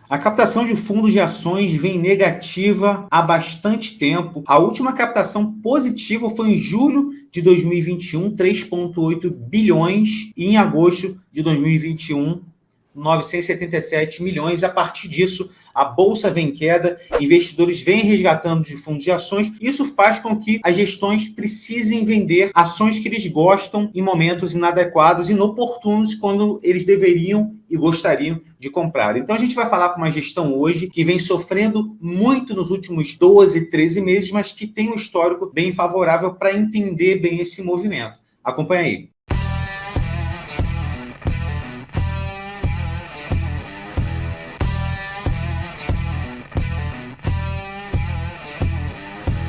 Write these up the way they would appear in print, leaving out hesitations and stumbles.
A captação de fundos de ações vem negativa há bastante tempo. A última captação positiva foi em julho de 2021, 3,8 bilhões, e em agosto de 2021, 977 milhões. A partir disso, a bolsa vem em queda, investidores vêm resgatando de fundos de ações. Isso faz com que as gestões precisem vender ações que eles gostam em momentos inadequados e inoportunos, quando eles deveriam e gostariam de comprar. Então a gente vai falar com uma gestão hoje que vem sofrendo muito nos últimos 12, 13 meses, mas que tem um histórico bem favorável para entender bem esse movimento. Acompanha aí.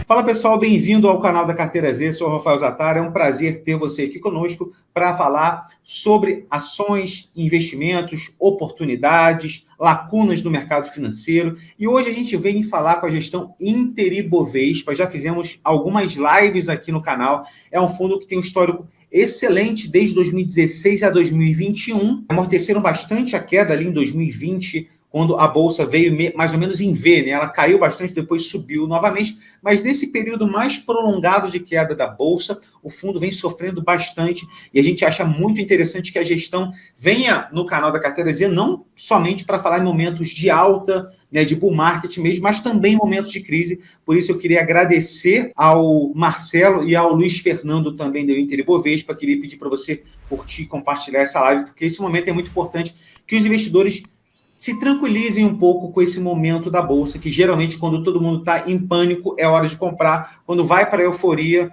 Fala pessoal, bem-vindo ao canal da Carteira Z, sou o Rafael Zattara, é um prazer ter você aqui conosco para falar sobre ações, investimentos, oportunidades, lacunas no mercado financeiro. E hoje a gente vem falar com a gestão Inter Ibovespa, já fizemos algumas lives aqui no canal, é um fundo que tem um histórico excelente desde 2016 a 2021, amorteceram bastante a queda ali em 2020, quando a bolsa veio mais ou menos em V, né? Ela caiu bastante, depois subiu novamente, mas nesse período mais prolongado de queda da bolsa, o fundo vem sofrendo bastante e a gente acha muito interessante que a gestão venha no canal da Carteira Z, não somente para falar em momentos de alta, né, de bull market mesmo, mas também em momentos de crise. Por isso eu queria agradecer ao Marcelo e ao Luiz Fernando também do Inter Ibovespa, queria pedir para você curtir e compartilhar essa live, porque esse momento é muito importante que os investidores se tranquilizem um pouco com esse momento da bolsa, que geralmente quando todo mundo está em pânico é hora de comprar, quando vai para a euforia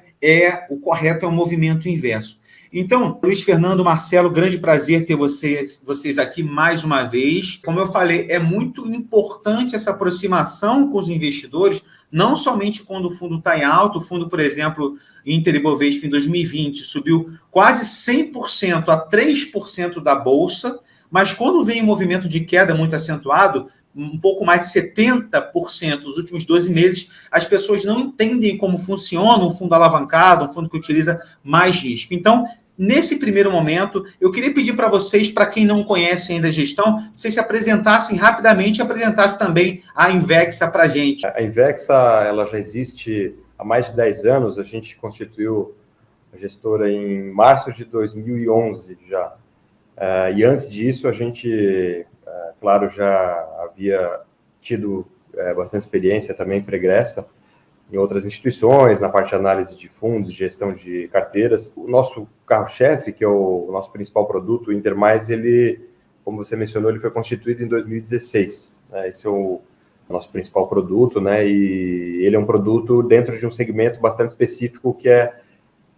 o correto é o movimento inverso. Então, Luiz Fernando, Marcelo, grande prazer ter vocês aqui mais uma vez. Como eu falei, é muito importante essa aproximação com os investidores, não somente quando o fundo está em alta. O fundo, por exemplo, Inter Ibovespa em 2020 subiu quase 100% a 3% da bolsa, mas quando vem um movimento de queda muito acentuado, um pouco mais de 70% nos últimos 12 meses, as pessoas não entendem como funciona um fundo alavancado, um fundo que utiliza mais risco. Então, nesse primeiro momento, eu queria pedir para vocês, para quem não conhece ainda a gestão, vocês se apresentassem rapidamente e apresentassem também a Invexa para a gente. A Invexa, ela já existe há mais de 10 anos, a gente constituiu a gestora em março de 2011 já. E antes disso, a gente, claro, já havia tido bastante experiência também pregressa em outras instituições, na parte de análise de fundos, gestão de carteiras. O nosso carro-chefe, que é o nosso principal produto, o Inter Mais, ele, como você mencionou, ele foi constituído em 2016. Né? Esse é o nosso principal produto, né? E ele é um produto dentro de um segmento bastante específico, que é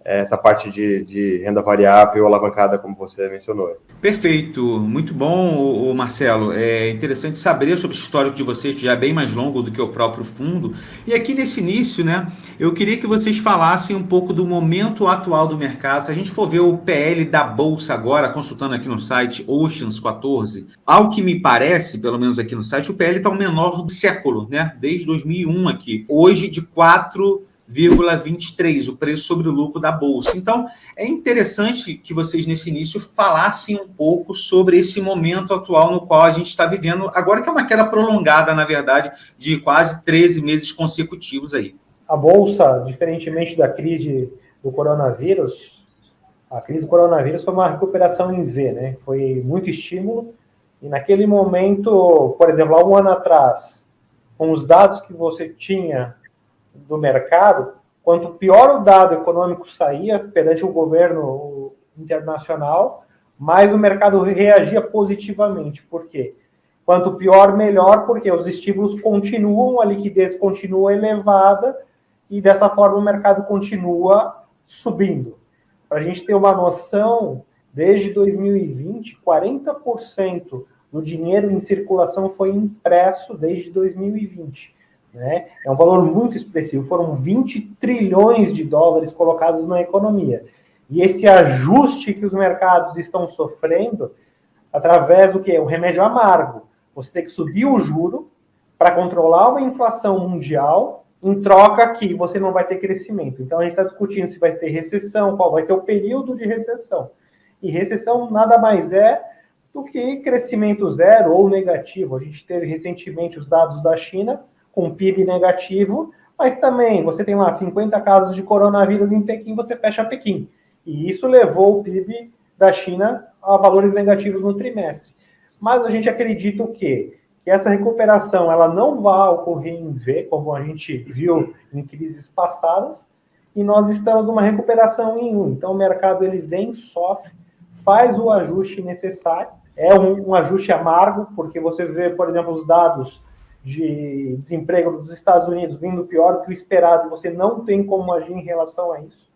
essa parte de renda variável alavancada, como você mencionou. Perfeito, muito bom, Marcelo. É interessante saber sobre o histórico de vocês, que já é bem mais longo do que o próprio fundo. E aqui nesse início, né, eu queria que vocês falassem um pouco do momento atual do mercado. Se a gente for ver o PL da Bolsa agora, consultando aqui no site Oceans 14, ao que me parece, pelo menos aqui no site, o PL está o menor do século, né, desde 2001 aqui. Hoje de 4,23, o preço sobre o lucro da Bolsa. Então, é interessante que vocês, nesse início, falassem um pouco sobre esse momento atual no qual a gente está vivendo, agora que é uma queda prolongada, na verdade, de quase 13 meses consecutivos aí. A Bolsa, diferentemente da crise do coronavírus, a crise do coronavírus foi uma recuperação em V, né? Foi muito estímulo, e naquele momento, por exemplo, há um ano atrás, com os dados que você tinha do mercado, quanto pior o dado econômico saía perante o governo internacional, mais o mercado reagia positivamente. Por quê? Quanto pior, melhor, porque os estímulos continuam, a liquidez continua elevada e dessa forma o mercado continua subindo. Para a gente ter uma noção, desde 2020, 40% do dinheiro em circulação foi impresso desde 2020. Né? É um valor muito expressivo, foram 20 trilhões de dólares colocados na economia. E esse ajuste que os mercados estão sofrendo, através do quê? Um remédio amargo. Você tem que subir o juro para controlar uma inflação mundial, em troca que você não vai ter crescimento. Então a gente está discutindo se vai ter recessão, qual vai ser o período de recessão. E recessão nada mais é do que crescimento zero ou negativo. A gente teve recentemente os dados da China com PIB negativo, mas também você tem lá 50 casos de coronavírus em Pequim, você fecha Pequim. E isso levou o PIB da China a valores negativos no trimestre. Mas a gente acredita o quê? Que essa recuperação ela não vai ocorrer em V, como a gente viu em crises passadas, e nós estamos numa recuperação em U. Então o mercado ele vem, sofre, faz o ajuste necessário. É um ajuste amargo, porque você vê, por exemplo, os dados de desemprego dos Estados Unidos vindo pior do que o esperado, você não tem como agir em relação a isso,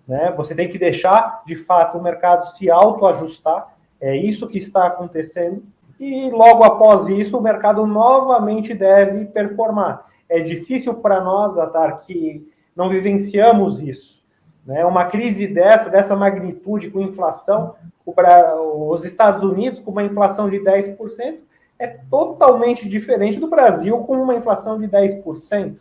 né? Você tem que deixar, de fato, o mercado se autoajustar, é isso que está acontecendo, e logo após isso, o mercado novamente deve performar. É difícil para nós, Atar, que não vivenciamos isso, né? Uma crise dessa magnitude com inflação, os Estados Unidos com uma inflação de 10%, é totalmente diferente do Brasil com uma inflação de 10%.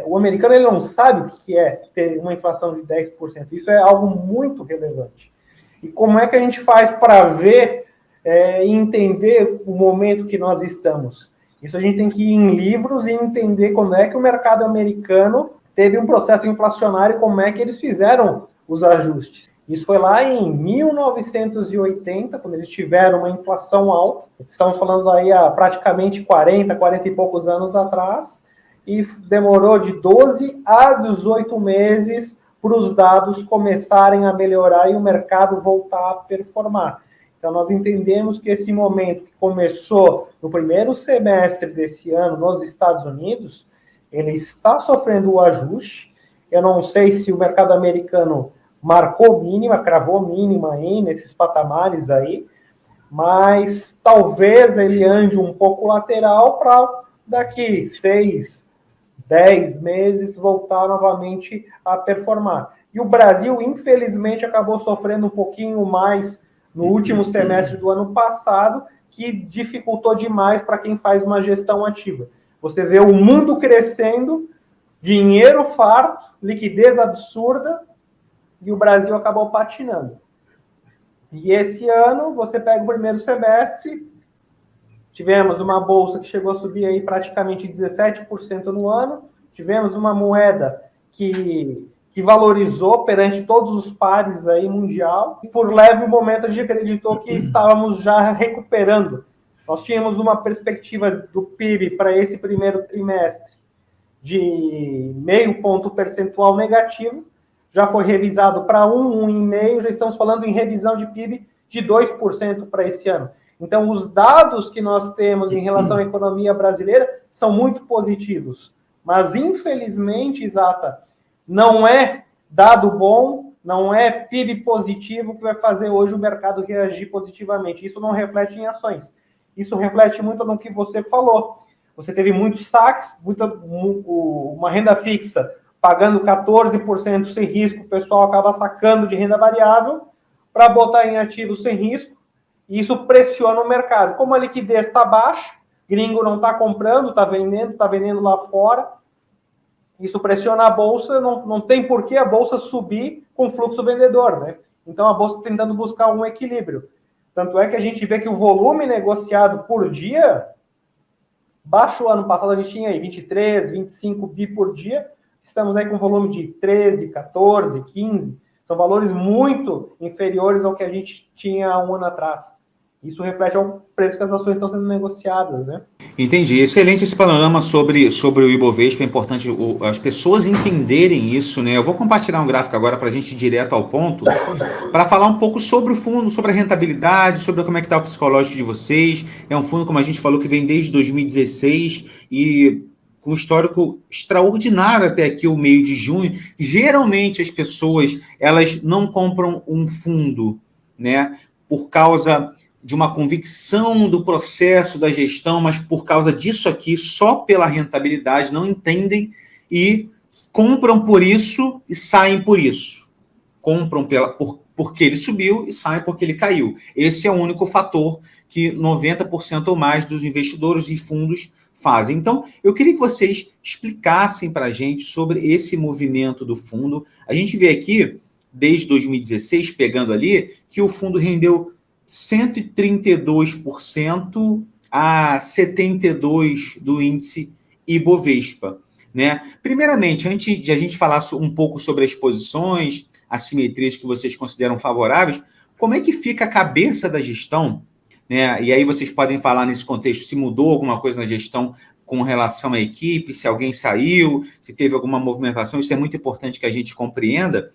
O americano ele não sabe o que é ter uma inflação de 10%. Isso é algo muito relevante. E como é que a gente faz para ver e entender o momento que nós estamos? Isso a gente tem que ir em livros e entender como é que o mercado americano teve um processo inflacionário, como é que eles fizeram os ajustes. Isso foi lá em 1980, quando eles tiveram uma inflação alta. Estamos falando aí há praticamente 40 e poucos anos atrás, e demorou de 12 a 18 meses para os dados começarem a melhorar e o mercado voltar a performar. Então, nós entendemos que esse momento que começou no primeiro semestre desse ano nos Estados Unidos, ele está sofrendo o ajuste. Eu não sei se o mercado americano marcou mínima, cravou mínima aí nesses patamares aí, mas talvez ele ande um pouco lateral para daqui 6, 10 meses voltar novamente a performar. E o Brasil, infelizmente, acabou sofrendo um pouquinho mais no último semestre do ano passado, que dificultou demais para quem faz uma gestão ativa. Você vê o mundo crescendo, dinheiro farto, liquidez absurda, e o Brasil acabou patinando. E esse ano, você pega o primeiro semestre, tivemos uma bolsa que chegou a subir aí praticamente 17% no ano, tivemos uma moeda que valorizou perante todos os pares aí mundial, e por leve momento a gente acreditou que estávamos já recuperando. Nós tínhamos uma perspectiva do PIB para esse primeiro trimestre de 0,5 ponto percentual negativo, já foi revisado para 1,5%, já estamos falando em revisão de PIB de 2% para esse ano. Então, os dados que nós temos em relação à economia brasileira são muito positivos. Mas, infelizmente, Exata, não é dado bom, não é PIB positivo que vai fazer hoje o mercado reagir positivamente. Isso não reflete em ações. Isso reflete muito no que você falou. Você teve muitos saques, uma renda fixa pagando 14% sem risco, o pessoal acaba sacando de renda variável para botar em ativos sem risco, e isso pressiona o mercado. Como a liquidez está baixa, gringo não está comprando, está vendendo lá fora, isso pressiona a bolsa, não tem por que a bolsa subir com fluxo vendedor, né? Então a bolsa está tentando buscar um equilíbrio. Tanto é que a gente vê que o volume negociado por dia, baixo o ano passado a gente tinha aí 23, 25 bi por dia, estamos aí com volume de 13, 14, 15, são valores muito inferiores ao que a gente tinha há um ano atrás. Isso reflete ao preço que as ações estão sendo negociadas, né? Entendi. Excelente esse panorama sobre o Ibovespa. É importante as pessoas entenderem isso, né? Eu vou compartilhar um gráfico agora para a gente ir direto ao ponto, para falar um pouco sobre o fundo, sobre a rentabilidade, sobre como é que está o psicológico de vocês. É um fundo, como a gente falou, que vem desde 2016 e com um histórico extraordinário até aqui, o meio de junho. Geralmente as pessoas, elas não compram um fundo, né? Por causa de uma convicção do processo da gestão, mas por causa disso aqui, só pela rentabilidade, não entendem e compram por isso e saem por isso. Compram porque ele subiu e saem porque ele caiu. Esse é o único fator que 90% ou mais dos investidores e fundos fazem. Então, eu queria que vocês explicassem para a gente sobre esse movimento do fundo. A gente vê aqui, desde 2016, pegando ali, que o fundo rendeu 132% a 72% do índice Ibovespa, né? Primeiramente, antes de a gente falar um pouco sobre as posições, assimetrias que vocês consideram favoráveis, como é que fica a cabeça da gestão, né? E aí vocês podem falar nesse contexto se mudou alguma coisa na gestão com relação à equipe, se alguém saiu, se teve alguma movimentação, isso é muito importante que a gente compreenda.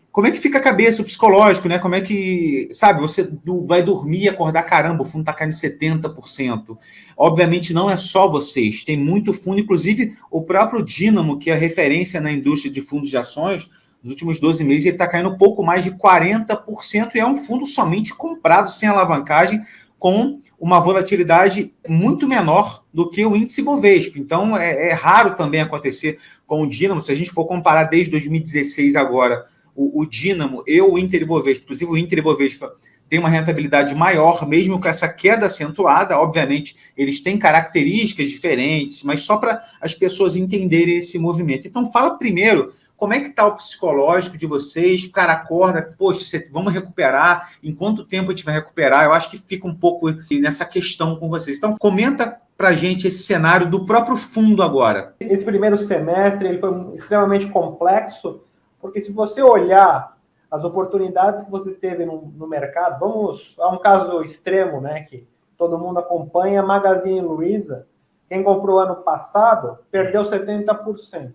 Como é que fica a cabeça, o psicológico, né? Como é que, sabe, você vai dormir e acordar, caramba, o fundo está caindo 70%. Obviamente não é só vocês, tem muito fundo, inclusive o próprio Dínamo, que é a referência na indústria de fundos de ações, nos últimos 12 meses ele está caindo um pouco mais de 40%, e é um fundo somente comprado, sem alavancagem, com uma volatilidade muito menor do que o índice Bovespa. Então, é raro também acontecer com o Dínamo, se a gente for comparar desde 2016 agora, o Dínamo e o Inter Ibovespa, inclusive o Inter Ibovespa tem uma rentabilidade maior, mesmo com essa queda acentuada. Obviamente, eles têm características diferentes, mas só para as pessoas entenderem esse movimento. Então, fala primeiro, como é que está o psicológico de vocês? O cara acorda, poxa, vamos recuperar, em quanto tempo a gente vai recuperar? Eu acho que fica um pouco nessa questão com vocês. Então, comenta para a gente esse cenário do próprio fundo agora. Esse primeiro semestre ele foi extremamente complexo, porque se você olhar as oportunidades que você teve no mercado, vamos a um caso extremo, né, que todo mundo acompanha, a Magazine Luiza, quem comprou ano passado, perdeu 70%.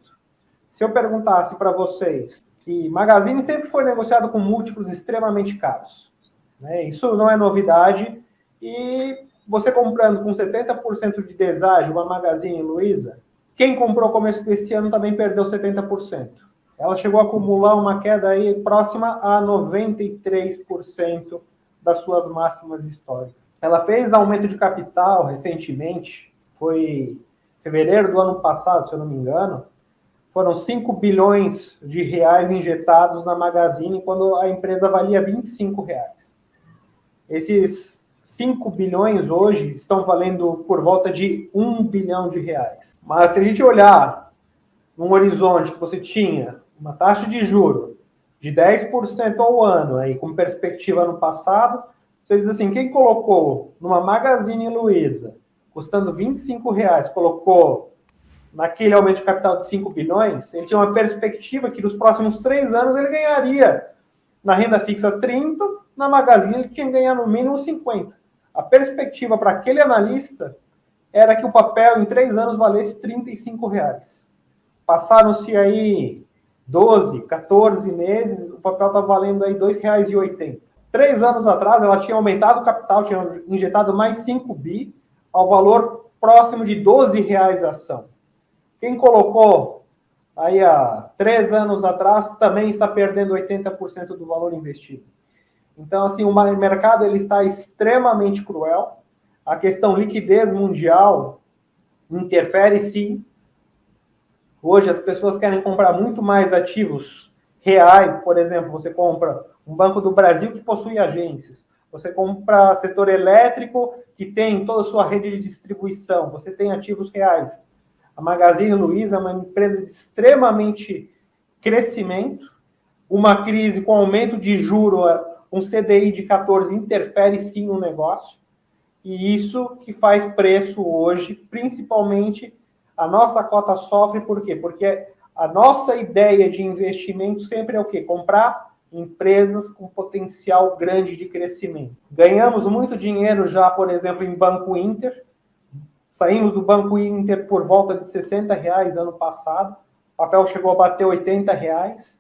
Se eu perguntasse para vocês que Magazine sempre foi negociado com múltiplos extremamente caros, né, isso não é novidade, e você comprando com 70% de deságio uma Magazine Luiza, quem comprou no começo desse ano também perdeu 70%. Ela chegou a acumular uma queda aí próxima a 93% das suas máximas históricas. Ela fez aumento de capital recentemente, foi em fevereiro do ano passado, se eu não me engano, foram 5 bilhões de reais injetados na Magazine quando a empresa valia R$25. Esses 5 bilhões hoje estão valendo por volta de 1 bilhão de reais. Mas se a gente olhar num horizonte que você tinha uma taxa de juro de 10% ao ano, aí, com perspectiva no passado, você diz assim, quem colocou numa Magazine Luiza, custando R$25, colocou naquele aumento de capital de 5 bilhões, ele tinha uma perspectiva que nos próximos 3 anos ele ganharia na renda fixa 30, na Magazine ele tinha que ganhar no mínimo 50. A perspectiva para aquele analista era que o papel em 3 anos valesse R$35. Passaram-se aí 12, 14 meses, o papel está valendo aí R$2,80. 3 anos atrás, ela tinha aumentado o capital, tinha injetado mais 5 bi, ao valor próximo de R$12 a ação. Quem colocou aí há 3 anos atrás também está perdendo 80% do valor investido. Então, assim, o mercado ele está extremamente cruel. A questão liquidez mundial interfere, sim. Hoje as pessoas querem comprar muito mais ativos reais. Por exemplo, você compra um Banco do Brasil que possui agências. Você compra setor elétrico que tem toda a sua rede de distribuição. Você tem ativos reais. A Magazine Luiza é uma empresa de extremamente crescimento. Uma crise com aumento de juro, um CDI de 14 interfere sim no negócio. E isso que faz preço hoje, principalmente a nossa cota sofre, por quê? Porque a nossa ideia de investimento sempre é o quê? Comprar empresas com potencial grande de crescimento. Ganhamos muito dinheiro já, por exemplo, em Banco Inter. Saímos do Banco Inter por volta de R$60 ano passado. O papel chegou a bater R$80.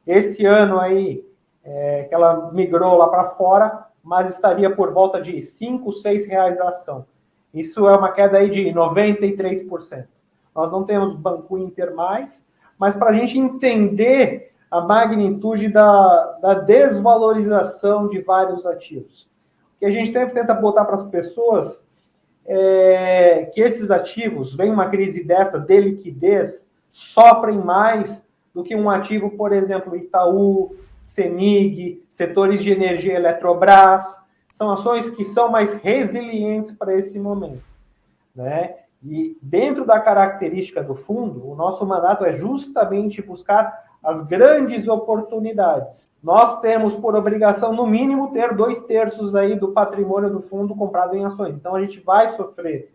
Esse ano aí, que ela migrou lá para fora, mas estaria por volta de R$5, R$6 a ação. Isso é uma queda aí de 93%. Nós não temos Banco Inter mais, mas para a gente entender a magnitude da desvalorização de vários ativos. O que a gente sempre tenta botar para as pessoas é que esses ativos, vem uma crise dessa de liquidez, sofrem mais do que um ativo, por exemplo, Itaú, CEMIG, setores de energia Eletrobras. São ações que são mais resilientes para esse momento, né? E dentro da característica do fundo, o nosso mandato é justamente buscar as grandes oportunidades. Nós temos por obrigação, no mínimo, ter 2/3 aí do patrimônio do fundo comprado em ações. Então, a gente vai sofrer,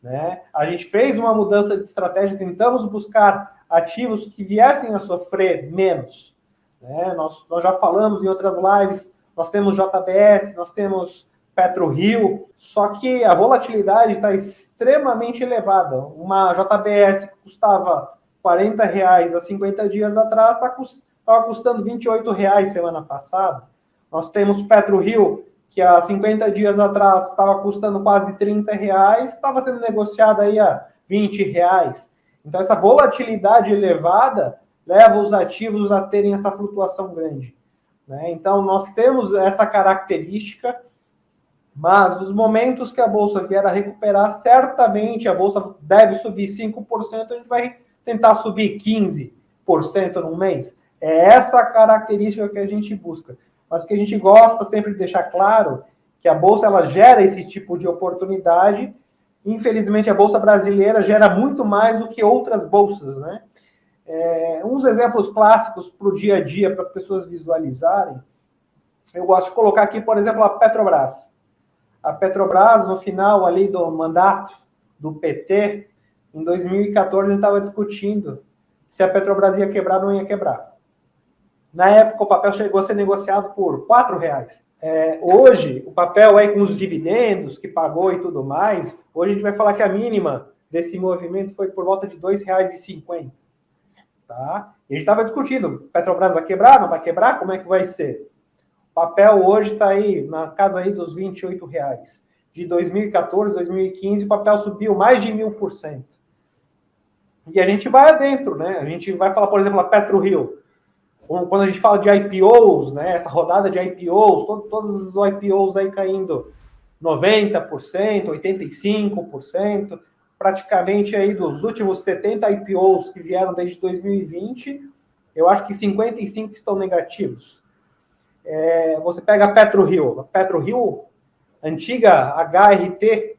né? A gente fez uma mudança de estratégia, tentamos buscar ativos que viessem a sofrer menos, né? Nós já falamos em outras lives, nós temos JBS, nós temos PetroRio, só que a volatilidade está extremamente elevada. Uma JBS que custava R$40 há 50 dias atrás, estava custando R$28 semana passada. Nós temos PetroRio, que há 50 dias atrás estava custando quase R$30, estava sendo negociada aí a R$20. Então, essa volatilidade elevada leva os ativos a terem essa flutuação grande, né? Então, nós temos essa característica, mas nos momentos que a Bolsa vier a recuperar, certamente a Bolsa deve subir 5%, a gente vai tentar subir 15% num mês. É essa característica que a gente busca. Mas o que a gente gosta sempre de deixar claro, que a Bolsa ela gera esse tipo de oportunidade. Infelizmente, a Bolsa brasileira gera muito mais do que outras bolsas, né? Uns exemplos clássicos para o dia a dia, para as pessoas visualizarem, eu gosto de colocar aqui, por exemplo, a Petrobras. A Petrobras, no final ali do mandato do PT, em 2014, a gente estava discutindo se a Petrobras ia quebrar ou não ia quebrar. Na época, o papel chegou a ser negociado por R$4. Hoje, o papel aí com os dividendos que pagou e tudo mais, hoje a gente vai falar que a mínima desse movimento foi por volta de R$2,50. Tá? E a gente estava discutindo, Petrobras vai quebrar, não vai quebrar? Como é que vai ser? O papel hoje está aí na casa aí dos R$28. De 2014, 2015, o papel subiu mais de 1000%. E a gente vai adentro, né? A gente vai falar, por exemplo, a PetroRio. Quando a gente fala de IPOs, né? Essa rodada de IPOs, todos os IPOs aí caindo 90%, 85%, praticamente aí dos últimos 70 IPOs que vieram desde 2020, eu acho que 55 estão negativos. Você pega a PetroRio, antiga HRTT,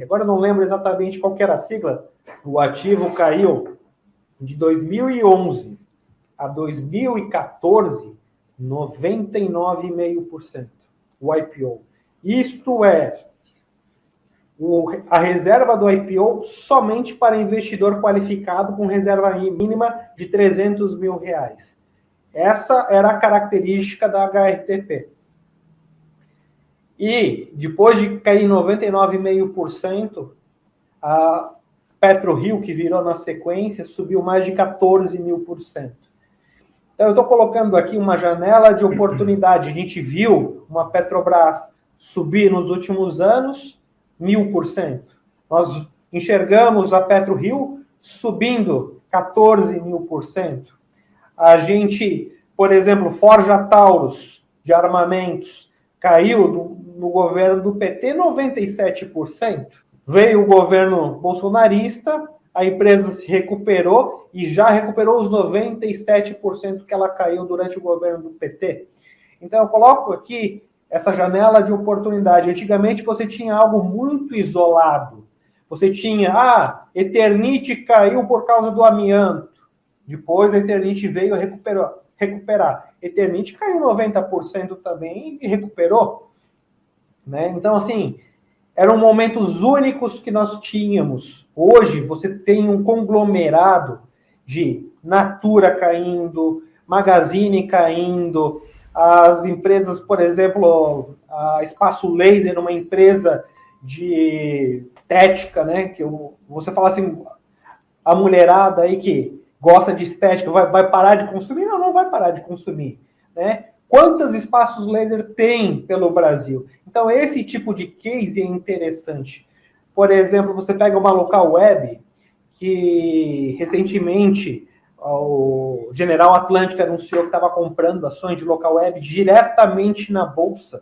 agora eu não lembro exatamente qual que era a sigla, o ativo caiu de 2011 a 2014, 99,5%, o IPO. Isto é, a reserva do IPO somente para investidor qualificado com reserva mínima de R$300 mil. Essa era a característica da HRTP. E, depois de cair 99,5%, a PetroRio, que virou na sequência, subiu mais de 14.000%. Então, eu estou colocando aqui uma janela de oportunidade. A gente viu uma Petrobras subir nos últimos anos 1000%. Nós enxergamos a PetroRio subindo 14.000%. A gente, por exemplo, Forja Taurus, de armamentos, caiu no governo do PT 97%. Veio o governo bolsonarista, a empresa se recuperou e já recuperou os 97% que ela caiu durante o governo do PT. Então, eu coloco aqui essa janela de oportunidade. Antigamente, você tinha algo muito isolado. Você tinha, Eternit caiu por causa do amianto. Depois, a Eternit veio recuperar. Eternit caiu 90% também e recuperou, né? Então, assim, eram momentos únicos que nós tínhamos. Hoje, você tem um conglomerado de Natura caindo, Magazine caindo, as empresas, por exemplo, a Espaço Laser, uma empresa de estética, né? Que você fala assim, a mulherada aí que gosta de estética vai parar de consumir? Não vai parar de consumir, né? Quantos espaços laser tem pelo Brasil? Então, esse tipo de case é interessante. Por exemplo, você pega uma local web que, recentemente, o General Atlantic anunciou que estava comprando ações de local web diretamente na Bolsa.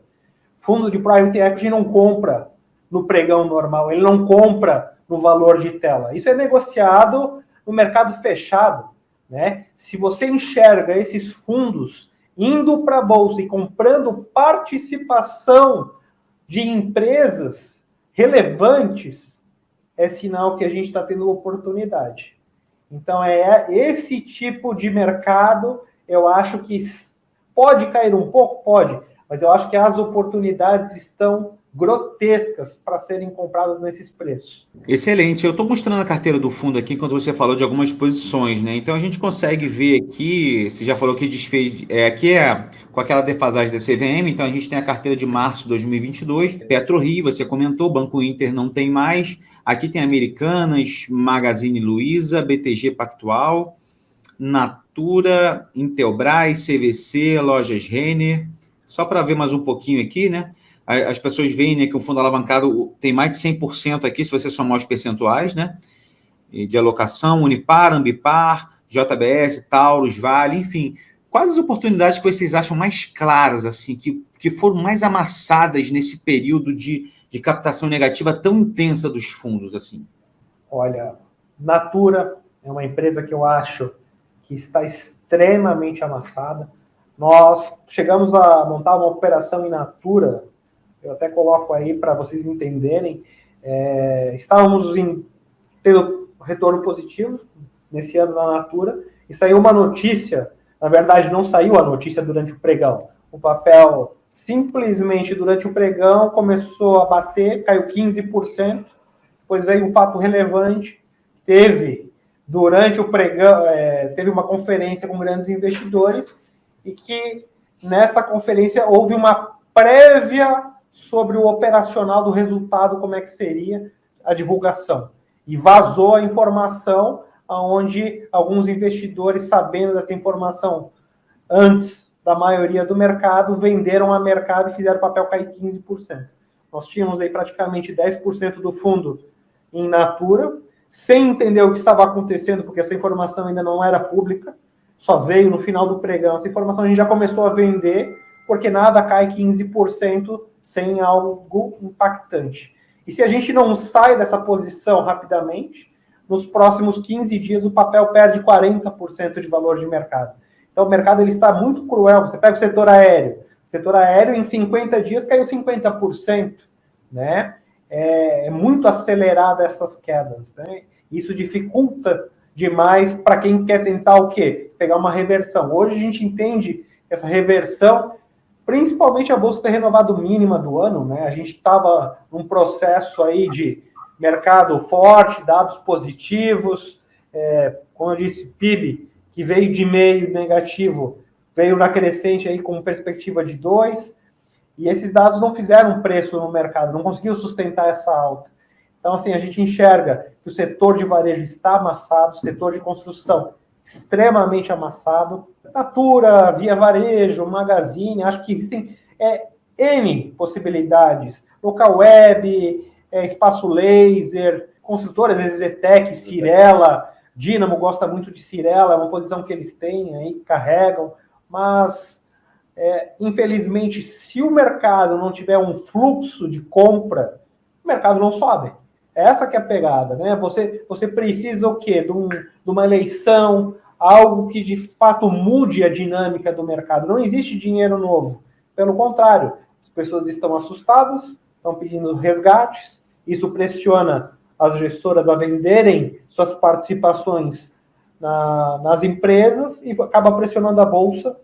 Fundo de Private Equity não compra no pregão normal, ele não compra no valor de tela. Isso é negociado no mercado fechado, né? Se você enxerga esses fundos indo para a Bolsa e comprando participação de empresas relevantes, é sinal que a gente está tendo oportunidade. Então, é esse tipo de mercado, eu acho que pode cair um pouco, pode, mas eu acho que as oportunidades estão grotescas para serem compradas nesses preços. Excelente. Eu estou mostrando a carteira do fundo aqui quando você falou de algumas posições, né? Então a gente consegue ver aqui, você já falou que desfez, aqui é com aquela defasagem da CVM, então a gente tem a carteira de março de 2022, PetroRio, você comentou, Banco Inter não tem mais, aqui tem Americanas, Magazine Luiza, BTG Pactual, Natura, Intelbras, CVC, Lojas Renner, só para ver mais um pouquinho aqui, né? As pessoas veem, né, que o fundo alavancado tem mais de 100% aqui, se você somar os percentuais, né, de alocação, Unipar, Ambipar, JBS, Taurus, Vale, enfim. Quais as oportunidades que vocês acham mais claras, assim, que foram mais amassadas nesse período de captação negativa tão intensa dos fundos, assim? Olha, Natura é uma empresa que eu acho que está extremamente amassada. Nós chegamos a montar uma operação em Natura, eu até coloco aí para vocês entenderem, estávamos tendo retorno positivo nesse ano na Natura, e saiu uma notícia, na verdade não saiu a notícia durante o pregão, o papel simplesmente durante o pregão começou a bater, caiu 15%, depois veio um fato relevante, durante o pregão, teve uma conferência com grandes investidores, e que nessa conferência houve uma prévia sobre o operacional do resultado, como é que seria a divulgação. E vazou a informação onde alguns investidores, sabendo dessa informação antes da maioria do mercado, venderam a mercado e fizeram o papel cair 15%. Nós tínhamos aí praticamente 10% do fundo em Natura, sem entender o que estava acontecendo, porque essa informação ainda não era pública, só veio no final do pregão. Essa informação a gente já começou a vender, porque nada cai 15% sem algo impactante. E se a gente não sai dessa posição rapidamente, nos próximos 15 dias o papel perde 40% de valor de mercado. Então o mercado ele está muito cruel. Você pega o setor aéreo em 50 dias caiu 50%, né? É muito acelerada essas quedas, né? Isso dificulta demais para quem quer tentar o quê? Pegar uma reversão. Hoje a gente entende que essa reversão, principalmente a bolsa ter renovado mínima do ano, né? A gente estava num processo aí de mercado forte, dados positivos, como eu disse, PIB, que veio de meio negativo, veio na crescente aí com perspectiva de 2, e esses dados não fizeram preço no mercado, não conseguiu sustentar essa alta. Então, assim, a gente enxerga que o setor de varejo está amassado, o setor de construção extremamente amassado. Natura, Via Varejo, Magazine, acho que existem N possibilidades. Local Web, Espaço Laser, construtoras, Exetec, Cirela, Dínamo gosta muito de Cirela, é uma posição que eles têm aí, carregam, mas infelizmente, se o mercado não tiver um fluxo de compra, o mercado não sobe. Essa que é a pegada, né? Você precisa o quê? De uma eleição, algo que de fato mude a dinâmica do mercado. Não existe dinheiro novo. Pelo contrário, as pessoas estão assustadas, estão pedindo resgates, isso pressiona as gestoras a venderem suas participações nas empresas e acaba pressionando a bolsa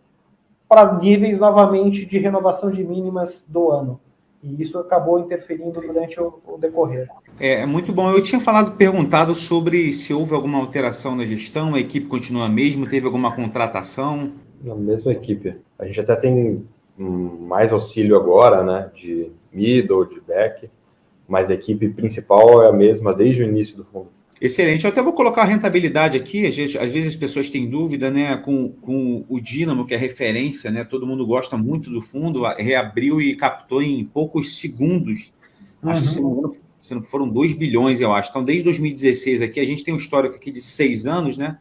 para níveis novamente de renovação de mínimas do ano. E isso acabou interferindo durante o decorrer. É muito bom. Eu tinha perguntado sobre se houve alguma alteração na gestão, a equipe continua a mesma, teve alguma contratação? Na mesma equipe. A gente até tem mais auxílio agora, né, de middle, de back, mas a equipe principal é a mesma desde o início do fundo. Excelente. Eu até vou colocar a rentabilidade aqui. Às vezes as pessoas têm dúvida, né, com o Dínamo, que é referência, né? Todo mundo gosta muito do fundo, reabriu e captou em poucos segundos. Acho que se não foram 2 bilhões, eu acho. Então, desde 2016 aqui, a gente tem um histórico aqui de 6 anos, né?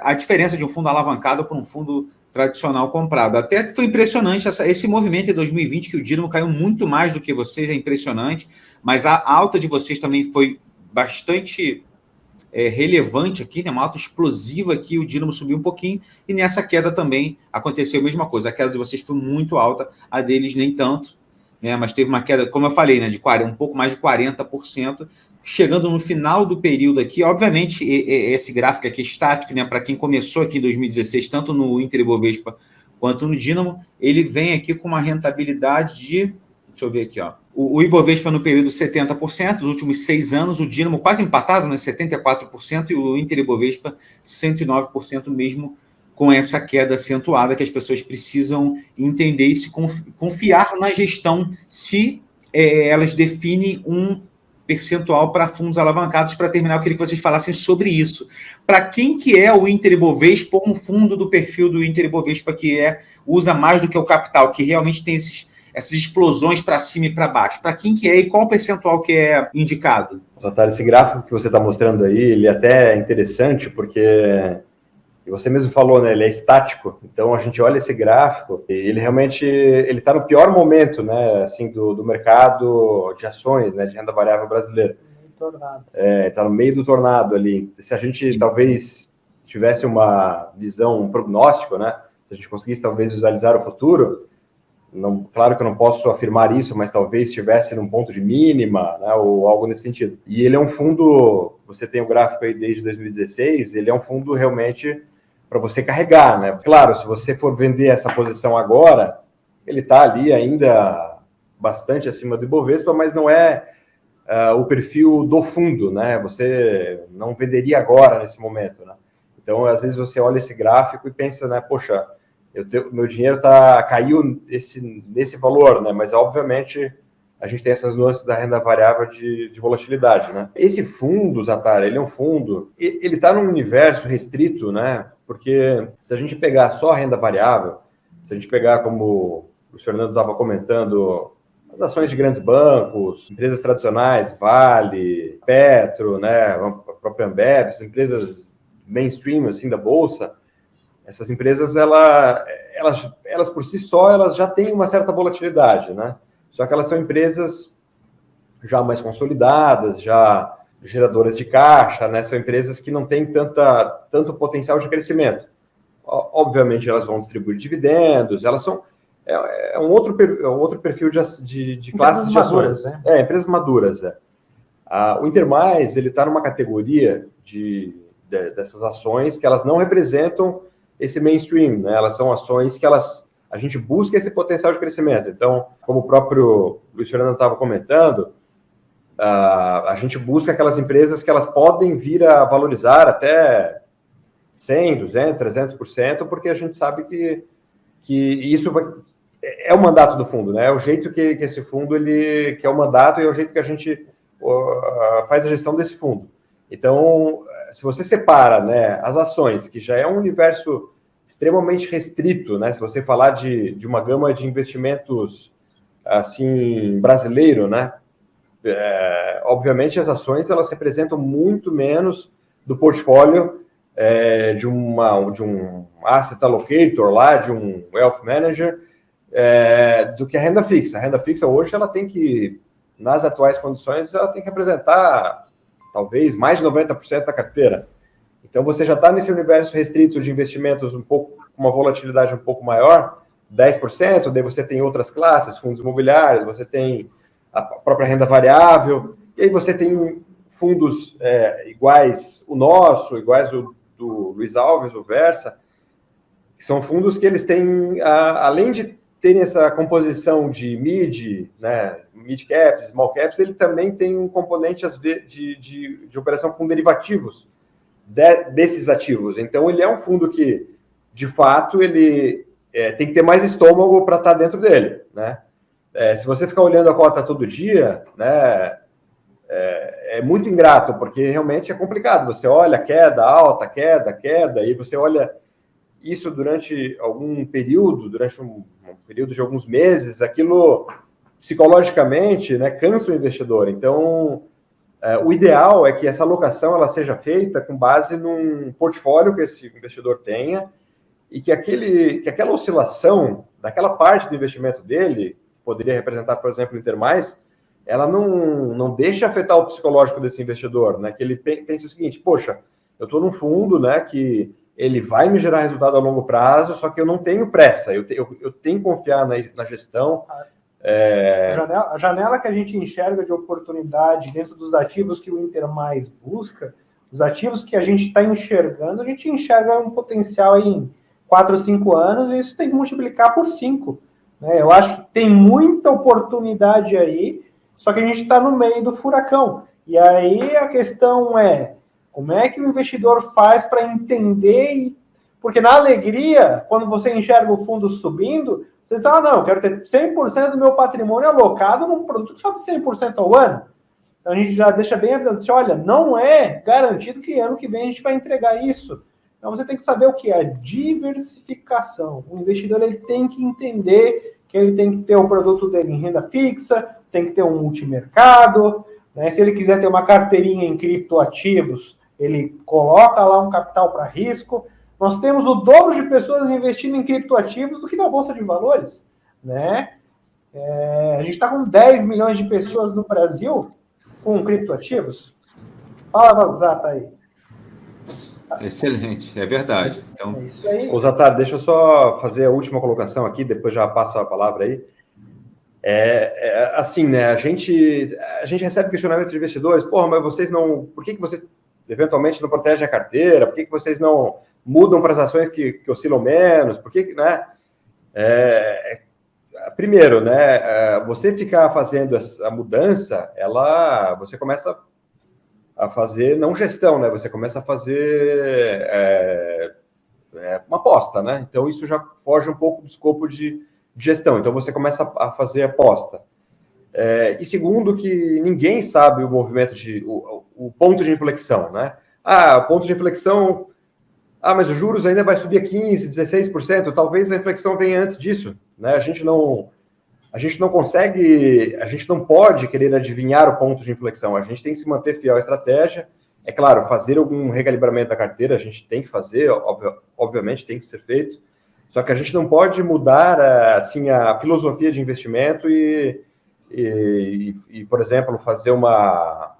A diferença de um fundo alavancado para um fundo tradicional comprado. Até foi impressionante esse movimento em 2020, que o Dínamo caiu muito mais do que vocês, é impressionante, mas a alta de vocês também foi bastante relevante aqui, né? Uma alta explosiva aqui, o Dínamo subiu um pouquinho, e nessa queda também aconteceu a mesma coisa. A queda de vocês foi muito alta, a deles nem tanto, né? Mas teve uma queda, como eu falei, né, de um pouco mais de 40%, chegando no final do período aqui, obviamente, esse gráfico aqui é estático, né? Para quem começou aqui em 2016, tanto no Inter Ibovespa quanto no Dínamo, ele vem aqui com uma rentabilidade de... Deixa eu ver aqui, ó. O Ibovespa no período 70%, nos últimos 6 anos, o Dínamo quase empatado, né, 74%, e o Inter Ibovespa 109%, mesmo com essa queda acentuada que as pessoas precisam entender e se confiar na gestão, se elas definem um percentual para fundos alavancados. Para terminar, eu queria que vocês falassem sobre isso. Para quem que é o Inter Ibovespa, um fundo do perfil do Inter Ibovespa que usa mais do que o capital, que realmente tem essas explosões para cima e para baixo. Para quem que é e qual o percentual que é indicado? Otário, esse gráfico que você está mostrando aí, ele é até interessante porque, você mesmo falou, né, ele é estático. Então, a gente olha esse gráfico e ele realmente está no pior momento, né, assim, do mercado de ações, né, de renda variável brasileiro. Está no meio do tornado ali. Se a gente talvez tivesse uma visão, um prognóstico, né, se a gente conseguisse talvez visualizar o futuro, não, claro que eu não posso afirmar isso, mas talvez estivesse num ponto de mínima, né, ou algo nesse sentido. E ele é um fundo, você tem o gráfico aí desde 2016, ele é um fundo realmente para você carregar, né? Claro, se você for vender essa posição agora, ele está ali ainda bastante acima do Ibovespa, mas não é o perfil do fundo, né? Você não venderia agora nesse momento, né? Então, às vezes você olha esse gráfico e pensa, né? Poxa, meu dinheiro caiu nesse valor, né? Mas, obviamente, a gente tem essas nuances da renda variável de volatilidade, né? Esse fundo, Zatara, ele é um fundo... Ele está num universo restrito, né? Porque se a gente pegar só a renda variável, se a gente pegar, como o Fernando estava comentando, as ações de grandes bancos, empresas tradicionais, Vale, Petro, né? A própria Ambev, as empresas mainstream, assim, da Bolsa... Essas empresas, elas por si só, elas já têm uma certa volatilidade, né? Só que elas são empresas já mais consolidadas, já geradoras de caixa, né? São empresas que não têm tanto potencial de crescimento. Obviamente, elas vão distribuir dividendos, elas são... É um outro perfil de classes de ações. Né? Empresas maduras. O Inter+, ele está numa categoria dessas ações que elas não representam esse mainstream, né? Elas são ações que a gente busca esse potencial de crescimento. Então, como o próprio Luiz Fernando estava comentando, a gente busca aquelas empresas que elas podem vir a valorizar até 100%, 200%, 300%, porque a gente sabe que isso é o mandato do fundo, né? É o jeito que esse fundo, que é o mandato, e é o jeito que a gente faz a gestão desse fundo. Então, se você separa, né, as ações, que já é um universo extremamente restrito, né? Se você falar de uma gama de investimentos assim brasileiro, né? Obviamente as ações elas representam muito menos do portfólio de um asset allocator lá, de um wealth manager, do que a renda fixa. A renda fixa hoje ela tem que, nas atuais condições, ela tem que representar talvez mais de 90% da carteira. Então, você já está nesse universo restrito de investimentos com uma volatilidade um pouco maior, 10%, daí você tem outras classes, fundos imobiliários, você tem a própria renda variável, e aí você tem fundos iguais o nosso, iguais o do Luiz Alves, o Versa, que são fundos que eles têm, além de terem essa composição de mid caps, small caps, ele também tem um componente de operação com derivativos desses ativos. Então, ele é um fundo que, de fato, ele tem que ter mais estômago para estar dentro dele, né? Se você ficar olhando a cota todo dia, né, é muito ingrato, porque realmente é complicado. Você olha queda, alta, queda, e você olha isso durante algum período, durante um período de alguns meses, aquilo psicologicamente, né, cansa o investidor. Então, o ideal é que essa alocação ela seja feita com base num portfólio que esse investidor tenha e que aquela oscilação daquela parte do investimento dele, poderia representar, por exemplo, o Inter+, ela não deixa afetar o psicológico desse investidor, né? Que ele pense o seguinte: poxa, eu estou num fundo, né, que ele vai me gerar resultado a longo prazo, só que eu não tenho pressa, eu tenho que confiar na gestão, A janela que a gente enxerga de oportunidade dentro dos ativos que o Inter mais busca, os ativos que a gente está enxergando, a gente enxerga um potencial em 4 ou 5 anos, e isso tem que multiplicar por 5. Né? Eu acho que tem muita oportunidade aí, só que a gente está no meio do furacão. E aí a questão é, como é que o investidor faz para entender? Porque na alegria, quando você enxerga o fundo subindo, você diz, não, eu quero ter 100% do meu patrimônio alocado num produto que sobe 100% ao ano. Então a gente já deixa bem avisado, assim, olha, não é garantido que ano que vem a gente vai entregar isso. Então você tem que saber o que é diversificação. O investidor ele tem que entender que ele tem que ter o produto dele em renda fixa, tem que ter um multimercado, né? Se ele quiser ter uma carteirinha em criptoativos, ele coloca lá um capital para risco. Nós temos o dobro de pessoas investindo em criptoativos do que na Bolsa de Valores, né? A gente está com 10 milhões de pessoas no Brasil com criptoativos. Fala, Valzata, aí. Excelente, é verdade. Então, é isso aí. Ô, Zatar, deixa eu só fazer a última colocação aqui, depois já passo a palavra aí. Assim, né, a gente recebe questionamento de investidores, mas vocês não... Por que vocês, eventualmente, não protegem a carteira? Por que vocês não mudam para as ações que oscilam menos? Por que, né? Primeiro, né, você ficar fazendo a mudança, você começa a fazer, não gestão, né? Você começa a fazer uma aposta, né? Então, isso já foge um pouco do escopo de gestão. Então, você começa a fazer aposta. E segundo, que ninguém sabe o movimento o ponto de inflexão, né? O ponto de inflexão... mas os juros ainda vai subir a 15%, 16%. Talvez a inflexão venha antes disso, né? A gente não consegue, a gente não pode querer adivinhar o ponto de inflexão. A gente tem que se manter fiel à estratégia. É claro, fazer algum recalibramento da carteira, a gente tem que fazer, obviamente tem que ser feito. Só que a gente não pode mudar assim, a filosofia de investimento e por exemplo, fazer uma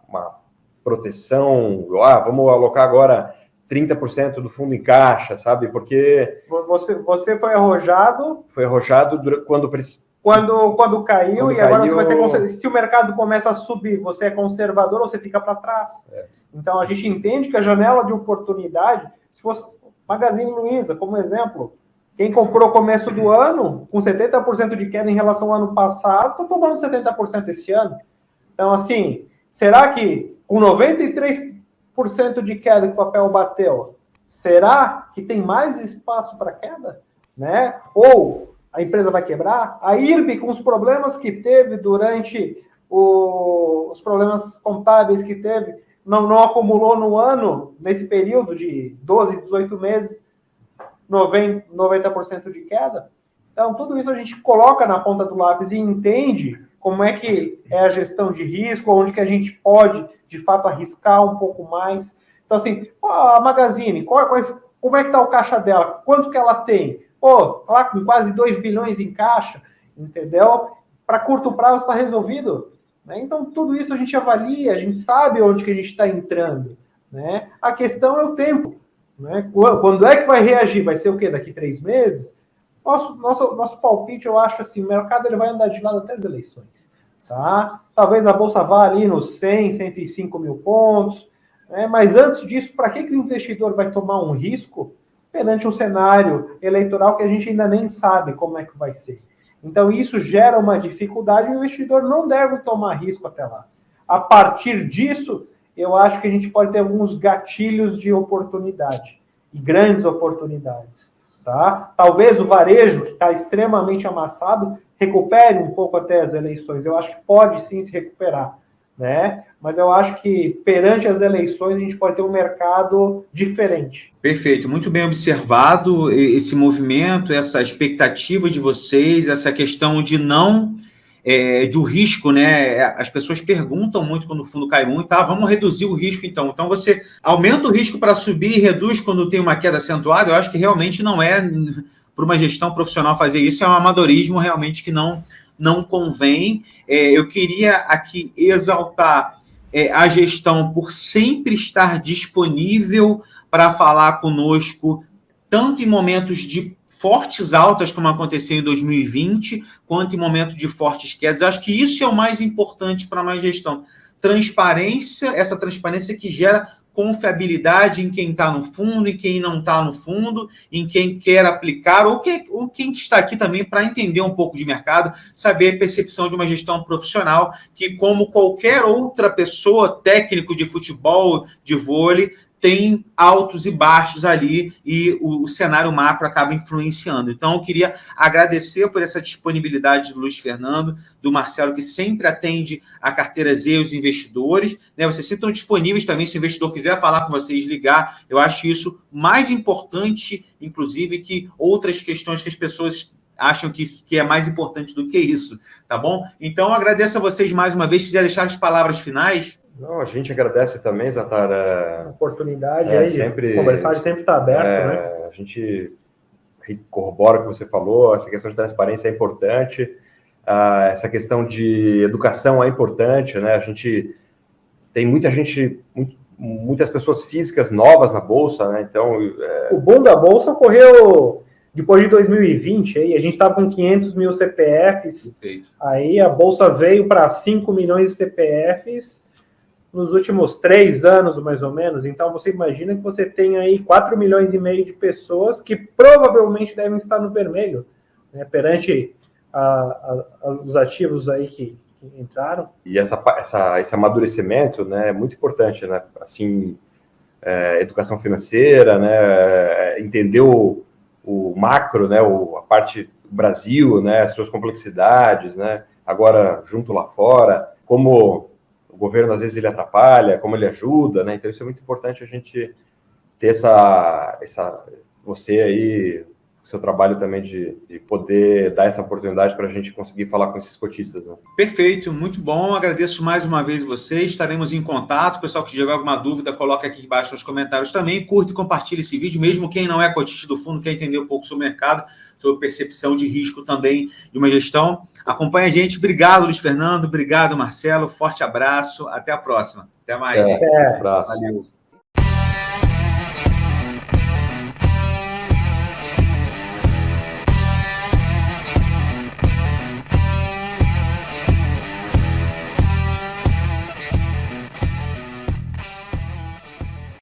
proteção. Vamos alocar agora 30% do fundo em caixa, sabe? Porque... Você foi arrojado... Foi arrojado quando caiu, e agora você vai ser... Se o mercado começa a subir, você é conservador ou você fica para trás. Então, a gente entende que a janela de oportunidade... Se fosse Magazine Luiza, como exemplo, quem comprou no começo do ano, com 70% de queda em relação ao ano passado, está tomando 70% esse ano. Então, assim, será que com 93% de queda que o papel bateu, será que tem mais espaço para queda? Né? Ou a empresa vai quebrar? A IRB, com os problemas que teve durante os problemas contábeis que teve, não acumulou no ano, nesse período de 12, 18 meses, 90% de queda? Então, tudo isso a gente coloca na ponta do lápis e entende como é que é a gestão de risco, onde que a gente pode, de fato, arriscar um pouco mais. Então, assim, a Magazine, como é que está o caixa dela? Quanto que ela tem? Lá com quase 2 bilhões em caixa, entendeu? Para curto prazo está resolvido. Né? Então, tudo isso a gente avalia, a gente sabe onde que a gente está entrando. Né? A questão é o tempo. Né? Quando é que vai reagir? Vai ser o quê? Daqui 3 meses? Nosso palpite, eu acho assim, o mercado ele vai andar de lado até as eleições. Tá? Talvez a Bolsa vá ali nos 100, 105 mil pontos. Né? Mas antes disso, para que o investidor vai tomar um risco perante um cenário eleitoral que a gente ainda nem sabe como é que vai ser? Então, isso gera uma dificuldade e o investidor não deve tomar risco até lá. A partir disso, eu acho que a gente pode ter alguns gatilhos de oportunidade, e grandes oportunidades. Tá? Talvez o varejo, que está extremamente amassado, recupere um pouco até as eleições. Eu acho que pode sim se recuperar. Né? Mas eu acho que perante as eleições a gente pode ter um mercado diferente. Perfeito, muito bem observado esse movimento, essa expectativa de vocês, essa questão de não... do risco, né? As pessoas perguntam muito quando o fundo cai muito, vamos reduzir o risco então. Então você aumenta o risco para subir e reduz quando tem uma queda acentuada. Eu acho que realmente não é para uma gestão profissional fazer isso, é um amadorismo realmente que não convém. Eu queria aqui exaltar a gestão por sempre estar disponível para falar conosco, tanto em momentos de fortes altas, como aconteceu em 2020, quanto em momento de fortes quedas. Acho que isso é o mais importante para uma gestão. Transparência, essa transparência que gera confiabilidade em quem está no fundo, em quem não está no fundo, em quem quer aplicar, ou quem está aqui também para entender um pouco de mercado, saber a percepção de uma gestão profissional, que como qualquer outra pessoa, técnico de futebol, de vôlei, tem altos e baixos ali e o cenário macro acaba influenciando. Então, eu queria agradecer por essa disponibilidade do Luiz Fernando, do Marcelo, que sempre atende a carteira Z e os investidores. Né? Vocês sempre estão disponíveis também, se o investidor quiser falar com vocês, ligar. Eu acho isso mais importante, inclusive, que outras questões que as pessoas acham que é mais importante do que isso, tá bom? Então, eu agradeço a vocês mais uma vez. Se quiser deixar as palavras finais... Não, a gente agradece também, Zatar. A oportunidade aí de conversar, sempre está aberto, né? A gente corrobora o que você falou, essa questão de transparência é importante, essa questão de educação é importante, né? A gente tem muitas pessoas físicas novas na Bolsa, né? Então... O boom da Bolsa ocorreu depois de 2020, aí a gente estava com 500 mil CPFs, aí a Bolsa veio para 5 milhões de CPFs, nos últimos 3 anos, mais ou menos. Então, você imagina que você tem aí 4 milhões e meio de pessoas que provavelmente devem estar no vermelho, né, perante os ativos aí que entraram. E esse amadurecimento, né, é muito importante, né? Assim, educação financeira, né, entender o macro, né, a parte do Brasil, né, as suas complexidades, né, agora junto lá fora, como o governo, às vezes, ele atrapalha, como ele ajuda, né? Então, isso é muito importante a gente ter você aí, o seu trabalho também de poder dar essa oportunidade para a gente conseguir falar com esses cotistas, né? Perfeito, muito bom. Agradeço mais uma vez vocês. Estaremos em contato. O pessoal que tiver alguma dúvida, coloca aqui embaixo nos comentários também. Curte e compartilhe esse vídeo, mesmo quem não é cotista do fundo, quer entender um pouco sobre o mercado, sobre percepção de risco também de uma gestão. Acompanhe a gente. Obrigado, Luiz Fernando. Obrigado, Marcelo. Forte abraço. Até a próxima. Até mais. Até. Um abraço. Valeu.